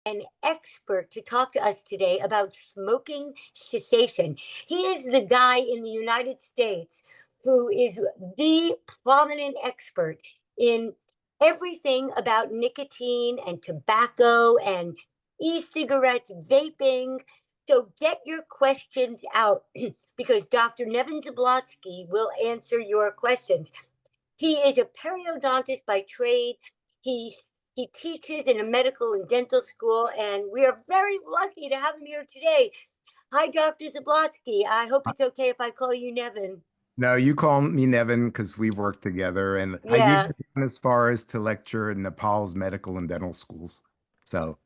an expert to talk to us today about smoking cessation. He is the guy in the United States who is the prominent expert in everything about nicotine and tobacco and e-cigarettes, vaping. So get your questions out because Dr. Nevin Zablotsky will answer your questions. He is a periodontist by trade. He teaches in a medical and dental school, and we are very lucky to have him here today. Hi, Dr. Zablotsky. I hope it's okay if I call you Nevin. No, you call me Nevin because we've worked together, and I've even Yeah, gone as far as to lecture in Nepal's medical and dental schools. So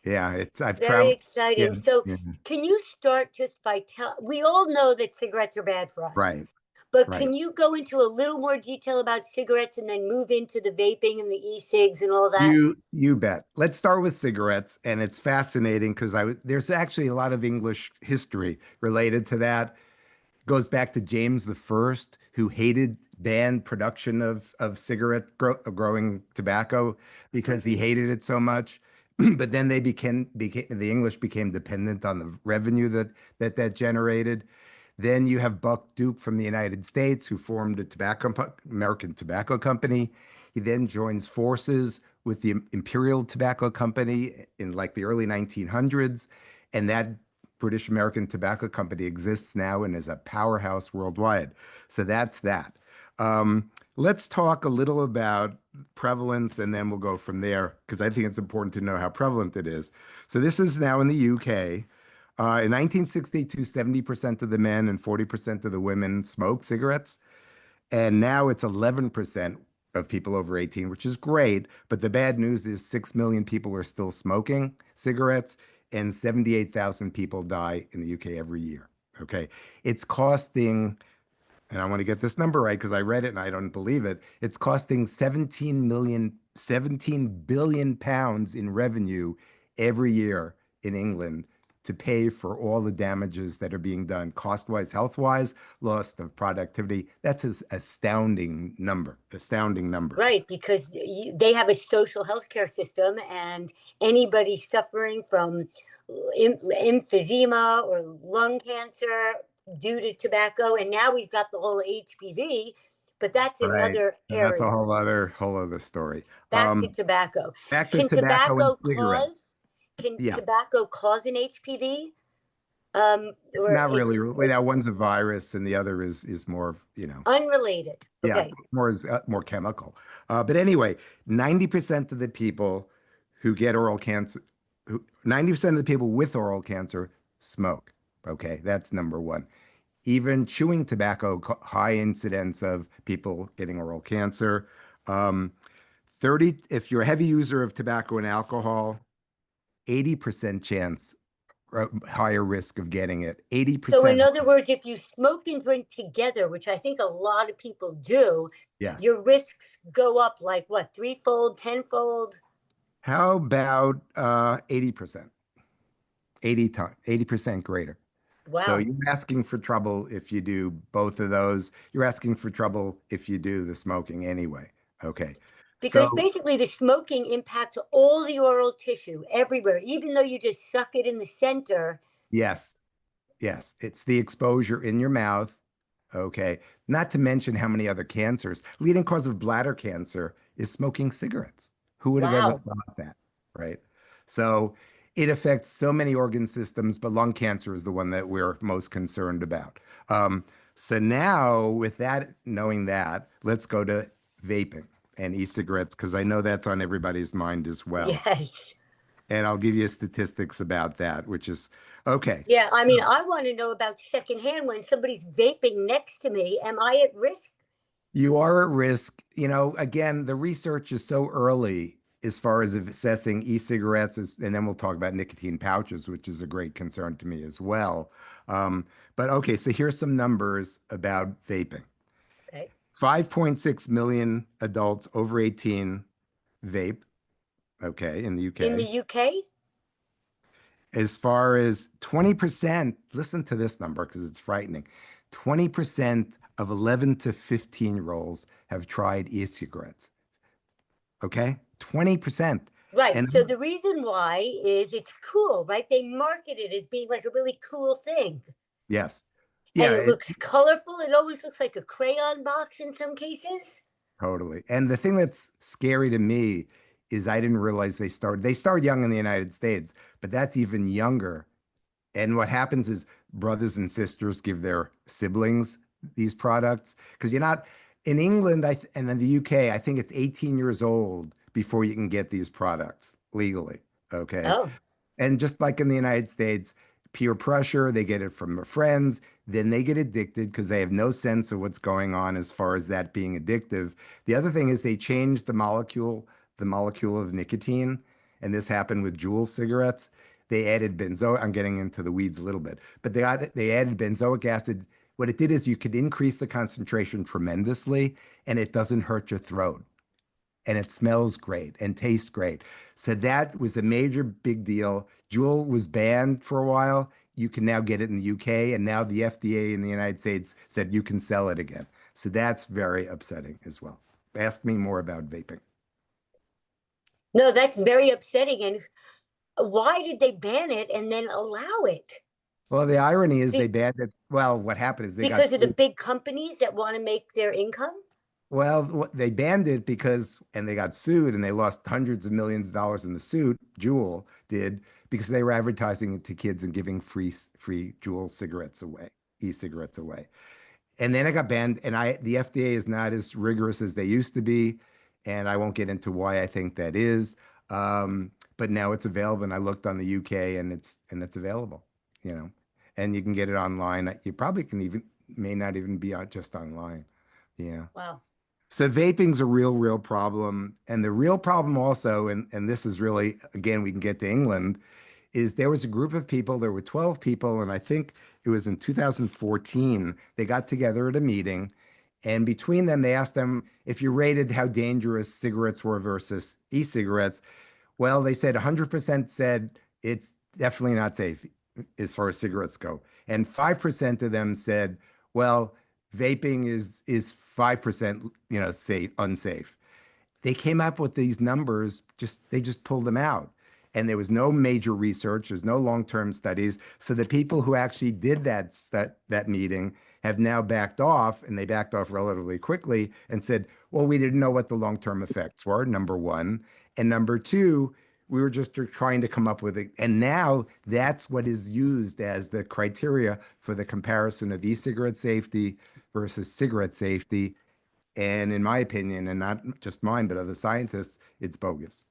yeah, it's I've very traveled. Yeah, exciting. So, yeah, can you start just by we all know that cigarettes are bad for us, right, but right. can you go into a little more detail about cigarettes and then move into the vaping and the e-cigs and all that? You bet. Let's start with cigarettes, and it's fascinating because there's actually a lot of English history related to that. Goes back to James the First, who hated banned production of of growing tobacco because he hated it so much. But then they became the English became dependent on the revenue that generated. Then you have Buck Duke from the United States, who formed a American Tobacco Company. He then joins forces with the Imperial Tobacco Company in like the early 1900s, and that British American Tobacco Company exists now and is a powerhouse worldwide. So that's that. Let's talk a little about prevalence and then we'll go from there because I think it's important to know how prevalent it is. So this is now in the UK. In 1962, 70% of the men and 40% of the women smoked cigarettes. And now it's 11% of people over 18, which is great. But the bad news is 6 million people are still smoking cigarettes and 78,000 people die in the UK every year. Okay. It's costing, and I want to get this number right because I read it and I don't believe it. It's costing 17 billion pounds in revenue every year in England to pay for all the damages that are being done, cost-wise, health-wise, loss of productivity. That's an astounding number, astounding number. Right, because they have a social health care system, and anybody suffering from emphysema or lung cancer due to tobacco, and now we've got the whole HPV, but that's Right. another And that's a area. whole other story. Back to tobacco. Back to Can tobacco and tobacco cigarettes. cause can Yeah, tobacco cause an HPV? Or not it, really. Wait, now one's a virus and the other is more, unrelated. yeah, Okay. more chemical. But anyway, 90% of the people who get oral cancer, 90% of the people with oral cancer smoke. Okay, that's number one. Even chewing tobacco, high incidence of people getting oral cancer. Um, 30, if you're a heavy user of tobacco and alcohol, 80% chance, higher risk of getting it. So, in 80%. other words, if you smoke and drink together, which I think a lot of people do, Yes. your risks go up like what, threefold, tenfold? How about 80%? 80 times, 80% greater. So Wow. you're asking for trouble if you do both of those. You're asking for trouble if you do the smoking anyway. Okay. Because So basically, the smoking impacts all the oral tissue everywhere, even though you just suck it in the center. yes, yes, it's the exposure in your mouth. Okay. Not to mention how many other cancers. Leading cause of bladder cancer is smoking cigarettes. Who would have ever Wow. thought that? Right. So it affects so many organ systems, but lung cancer is the one that we're most concerned about. So now, with that, knowing that, let's go to vaping and e-cigarettes because I know that's on everybody's mind as well. Yes. And I'll give you statistics about that, which is okay. Yeah. I mean, I want to know about secondhand when somebody's vaping next to me. Am I at risk? You are at risk. Again, the research is so early as far as assessing e-cigarettes, and then we'll talk about nicotine pouches, which is a great concern to me as well. But okay, so here's some numbers about vaping. Okay. 5.6 million adults over 18 vape, okay, in the In the UK. UK? As far as 20%, listen to this number because it's frightening. 20% of 11 to 15-year-olds have tried e-cigarettes. Okay? 20%. Right. And So the reason why is it's cool, right? They market it as being like a really cool thing. yes, And yeah, it looks colorful. It always looks like a crayon box in some cases. totally. And the thing that's scary to me is I didn't realize they start young in the United States, but that's even younger. And what happens is brothers and sisters give their siblings these products because you're not in England and in the UK, I think it's 18 years old before you can get these products legally. Okay. Oh, And just like in the United States, peer pressure, they get it from their friends, then they get addicted because they have no sense of what's going on as far as that being addictive. The other thing is they changed the molecule of nicotine, and this happened with Juul cigarettes. They added I'm getting into the weeds a little bit, but they added benzoic acid. What it did is you could increase the concentration tremendously, and it doesn't hurt your throat and it smells great and tastes great. So that was a major big deal. Juul was banned for a while. You can now get it in the UK, and now the FDA in the United States said you can sell it again. So that's very upsetting as well. Ask me more about vaping. no, that's very upsetting. And why did they ban it and then allow it? Well, the irony is they Be- banned it. Well, what happened is they got because of the sued. big companies that want to make their income? Well, they banned it and they got sued and they lost hundreds of millions of dollars in the suit. Juul did because they were advertising it to kids and giving free Juul cigarettes away, e-cigarettes away. And then it got banned. And the FDA is not as rigorous as they used to be, and I won't get into why I think that is. But now it's available, and I looked on the UK, and it's available. You know, and you can get it online. You probably can even may not even be on just online. Yeah. Wow. So vaping's a real problem. And the real problem also, and this is really, again, we can get to England, is there was a group of people, there were 12 people, and I think it was in 2014, they got together at a meeting, and between them, they asked them if you rated how dangerous cigarettes were versus e-cigarettes. Well, they said 100% said it's definitely not safe as far as cigarettes go. And 5% of them said, well, vaping is 5%, safe, unsafe. They came up with these numbers, they just pulled them out. And there was no major research, there's no long-term studies. So the people who actually did that meeting have now backed off, and they backed off relatively quickly and said, well, we didn't know what the long-term effects were, number one. And number two, we were just trying to come up with it. And now that's what is used as the criteria for the comparison of e-cigarette safety versus cigarette safety. And in my opinion, and not just mine, but other scientists, it's bogus.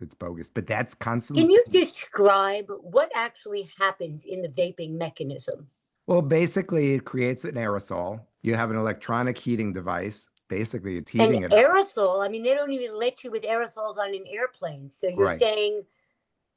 It's bogus. But that's Can constantly, you describe what actually happens in the vaping mechanism? well, basically, it creates an aerosol. You have an electronic heating device. Basically, it's An heating it up. aerosol, I mean, they don't even let you with aerosols on an airplane. So you're Right. saying,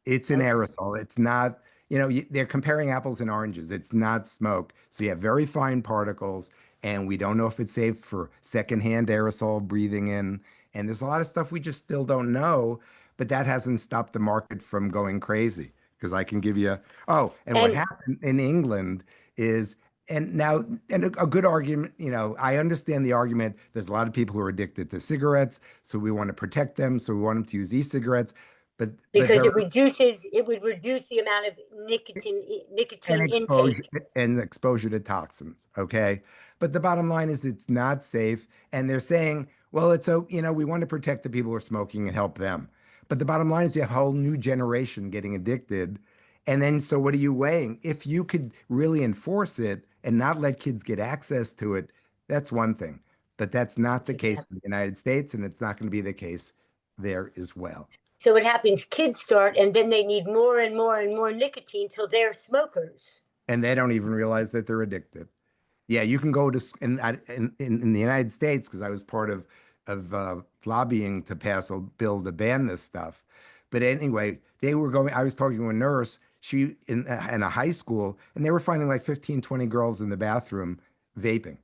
It's an okay, aerosol. It's not, they're comparing apples and oranges. It's not smoke. So you have very fine particles, and we don't know if it's safe for secondhand aerosol breathing in. And there's a lot of stuff we just still don't know, but that hasn't stopped the market from going crazy. Because I can give you, oh, and what and happened in England is, and now, and a good argument, I understand the argument. There's a lot of people who are addicted to cigarettes, so we want to protect them, so we want them to use e-cigarettes. But because there it would reduce the amount of and nicotine exposure intake. and exposure to toxins. Okay. But the bottom line is it's not safe. And they're saying, well, we want to protect the people who are smoking and help them. But the bottom line is you have a whole new generation getting addicted. And then, so what are you weighing? If you could really enforce it and not let kids get access to it, that's one thing. But that's not the case in the United States, and it's not going to be the case there as well. So what happens, kids start and then they need more and more and more nicotine till they're smokers. And they don't even realize that they're addicted. Yeah, you can go to in the United States because I was part of lobbying to pass a bill to ban this stuff. But anyway, they were going. I was talking to a nurse. She in a high school, and they were finding like 15, 20 girls in the bathroom vaping,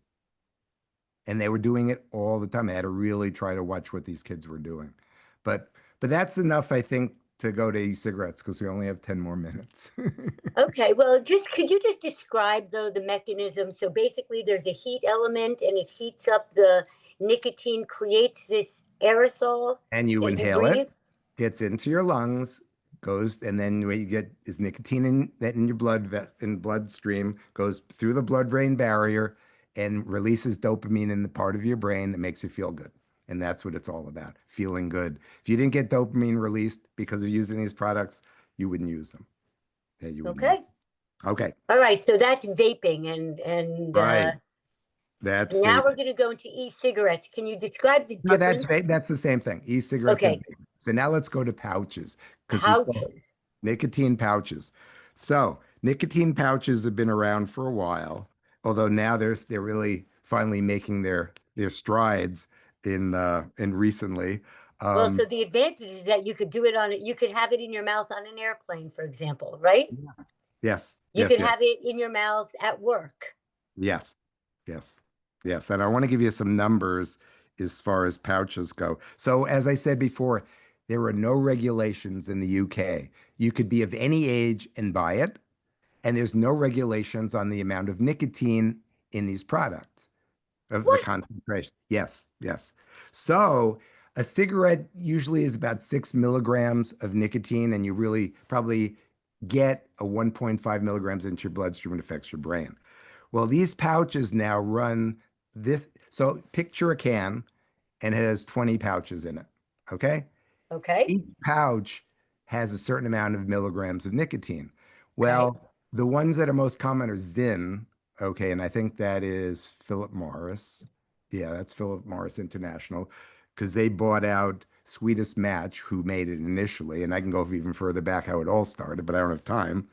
and they were doing it all the time. I had to really try to watch what these kids were doing. But but that's enough, I think, to go to e-cigarettes because we only have 10 more minutes. Okay, well, just could you just describe though the mechanism? So basically, there's a heat element, and it heats up the nicotine, creates this aerosol And you that you inhale it. breathe. gets into your lungs, goes, and then what you get is nicotine in your bloodstream, goes through the blood-brain barrier and releases dopamine in the part of your brain that makes you feel good. And that's what it's all about, feeling good. If you didn't get dopamine released because of using these products, you wouldn't use them. Yeah, you wouldn't use Okay. them. Okay. All right. So that's vaping, and Right. That's now we're vaping. going to go into e-cigarettes. Can you describe the No, difference? that's the same thing. E-cigarettes and Okay. vaping. So now let's go to pouches because we still have Pouches. nicotine pouches. So nicotine pouches have been around for a while, although now they're really finally making their strides in recently. Well, Um, so the advantage is that you could do it on it. You could have it in your mouth on an airplane, for example, right? yes, You yes, could yes. have it in your mouth at work. Yes, yes, yes. And I want to give you some numbers as far as pouches go. So, as I said before, there are no regulations in the UK. You could be of any age and buy it, and there's no regulations on the amount of nicotine in these products, of the What? concentration. Yes, yes. So, a cigarette usually is about 6 milligrams of nicotine, and you really probably get a 1.5 milligrams into your bloodstream and affects your brain. Well, these pouches now run this. So picture a can and it has 20 pouches in it. Okay. Okay. Each pouch has a certain amount of milligrams of nicotine. Okay. Well, the ones that are most common are Zyn. Okay. And I think that is Philip Morris. Yeah, that's Philip Morris International because they bought out Sweetest Match, who made it initially. And I can go even further back how it all started, but I don't have time.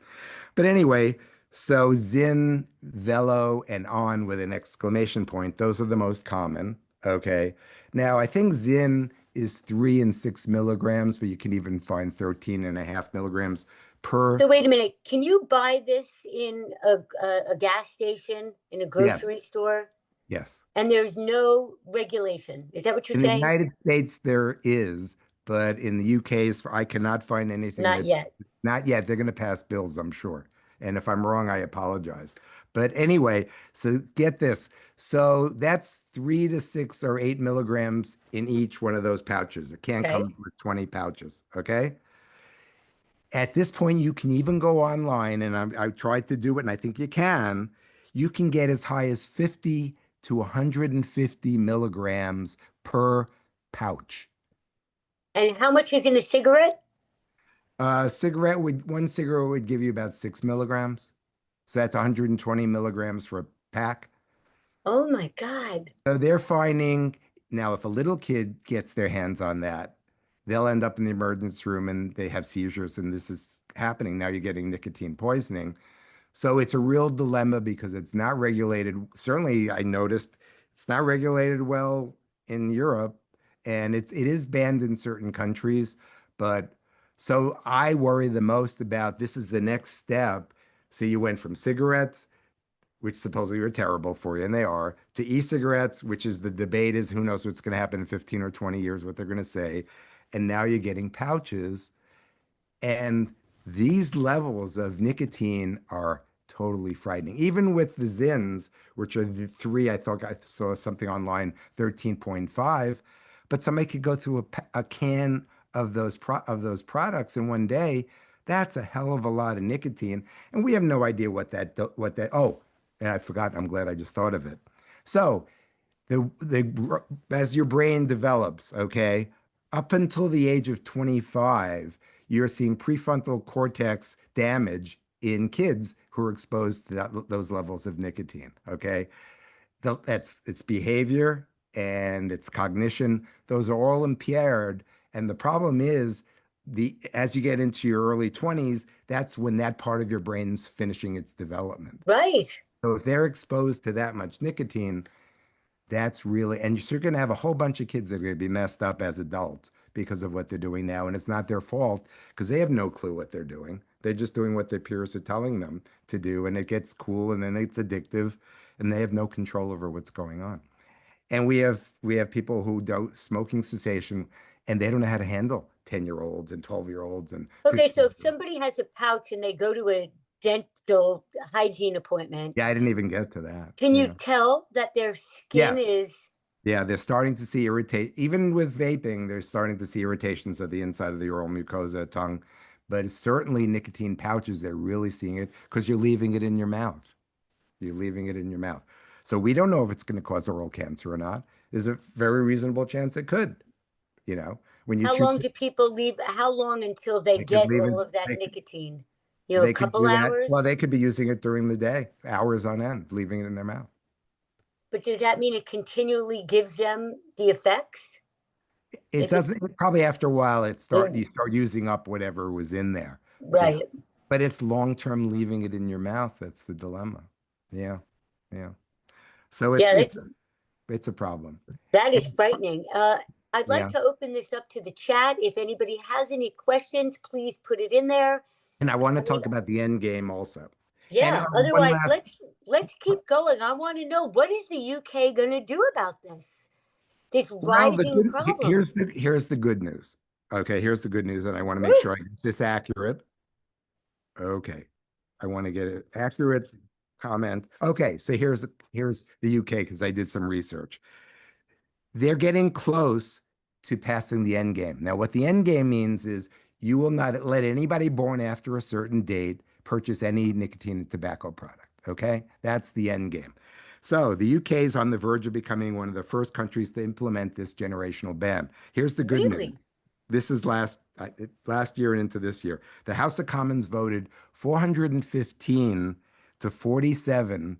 But anyway, so Zin, Velo, and On with an exclamation point, those are the most common. Okay. Now, I think Zin is 3 and 6 milligrams, but you can even find 13.5 milligrams per. So wait a minute. Can you buy this in a gas station, in a Yes, grocery store? yes. And there's no regulation. Is that what you're In the saying? United States, there is, but in the UK, I cannot find anything Not that's yet. not yet. They're going to pass bills, I'm sure. And if I'm wrong, I apologize. But anyway, so get this. So that's 3 to 6 or 8 milligrams in each one of those pouches. It can't Okay. come with 20 pouches. Okay. At this point, you can even go online, and I tried to do it, and I think you can. You can get as high as 50 to 150 milligrams per pouch. And how much is in a cigarette? One cigarette would give you about 6 milligrams. So that's 120 milligrams for a pack. Oh my God. So they're finding now if a little kid gets their hands on that, they'll end up in the emergency room and they have seizures, and this is happening. Now you're getting nicotine poisoning. So it's a real dilemma because it's not regulated. Certainly, I noticed it's not regulated well in Europe, and it is banned in certain countries. But so I worry the most about this is the next step. So you went from cigarettes, which supposedly are terrible for you, and they are, to e-cigarettes, which is the debate is who knows what's going to happen in 15 or 20 years, what they're going to say. And now you're getting pouches and these levels of nicotine are totally frightening. Even with the Zins, which are the three, I thought I saw something online, 13.5, but somebody could go through a can of those products in one day. That's a hell of a lot of nicotine, and we have no idea what that. Oh, and I forgot. I'm glad I just thought of it. So the as your brain develops, okay, up until the age of 25, you're seeing prefrontal cortex damage in kids who are exposed to those levels of nicotine. Okay, that's its behavior and its cognition. Those are all impaired, and the problem is the as you get into your early 20s, that's when that part of your brain's finishing its development. Right. So if they're exposed to that much nicotine, that's really, and you're going to have a whole bunch of kids that are going to be messed up as adults because of what they're doing now. And it's not their fault because they have no clue what they're doing. They're just doing what their peers are telling them to do. And it gets cool and then it's addictive and they have no control over what's going on. And we have people who do smoking cessation and they don't know how to handle 10-year-olds and 12-year-olds and Okay. So if 15-year-olds. somebody has a pouch and they go to a dental hygiene appointment, Yeah, I didn't even get to that. can you Yeah. tell that their skin Yes. is Yeah, they're starting to see irritate, even with vaping, they're starting to see irritations of the inside of the oral mucosa, tongue. But it's certainly nicotine pouches, they're really seeing it because you're leaving it in your mouth. You're leaving it in your mouth. So we don't know if it's going to cause oral cancer or not. There's a very reasonable chance it could, when you How chew, long do people leave? How long until they they could get leave it, all of that they, nicotine? A they could couple do that. Well, hours? they could be using it during the day, hours on end, leaving it in their mouth. But does that mean it continually gives them the effects? It If it's doesn't, probably after a while, you mm, start using up whatever was in there. Yeah. right. But it's long-term leaving it in your mouth. That's the dilemma. Yeah. Yeah. So Yeah, it's a problem. that is And, frightening. I'd like yeah. to open this up to the chat. If anybody has any questions, please put it in there. And I want to I mean, talk about the end game also. And yeah, one otherwise last, let's keep going. I want to know, what is the UK going to do about this well, rising problem? here's the good news. Okay, here's the good news, and I want to make Woo, sure I get this accurate. Okay. I want to get an accurate comment. Okay, so here's the UK because I did some research. They're getting close to passing the end game. Now, what the end game means is you will not let anybody born after a certain date purchase any nicotine and tobacco product. Okay, that's the end game. So the UK is on the verge of becoming one of the first countries to implement this generational ban. Here's the good news. really? This is last year and into this year. The House of Commons voted 415 to 47,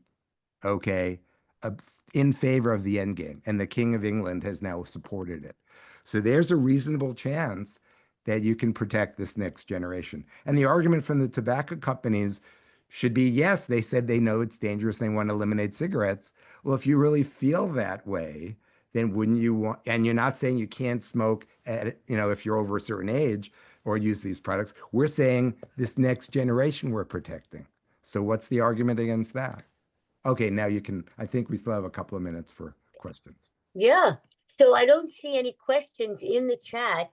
okay, uh, in favor of the end game, and the King of England has now supported it. So there's a reasonable chance that you can protect this next generation. And the argument from the tobacco companies should be, yes, they said they know it's dangerous, they want to eliminate cigarettes. Well, if you really feel that way, then wouldn't you want, and you're not saying you can't smoke if you're over a certain age or use these products. We're saying this next generation we're protecting. So what's the argument against that? Okay, now you can, I think we still have a couple of minutes for questions. Yeah. So I don't see any questions in the chat.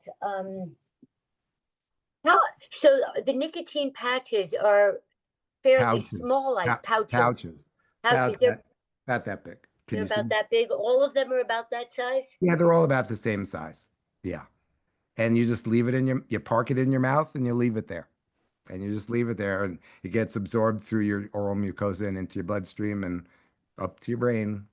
No, so the nicotine patches are fairly Pouches, small, like pouches. pouches, Pouches, about that big. Can they're you see? about that big. All of them are about that size. Yeah, they're all about the same size. Yeah. And you just leave it you park it in your mouth and you leave it there. And you just leave it there and it gets absorbed through your oral mucosa and into your bloodstream and up to your brain.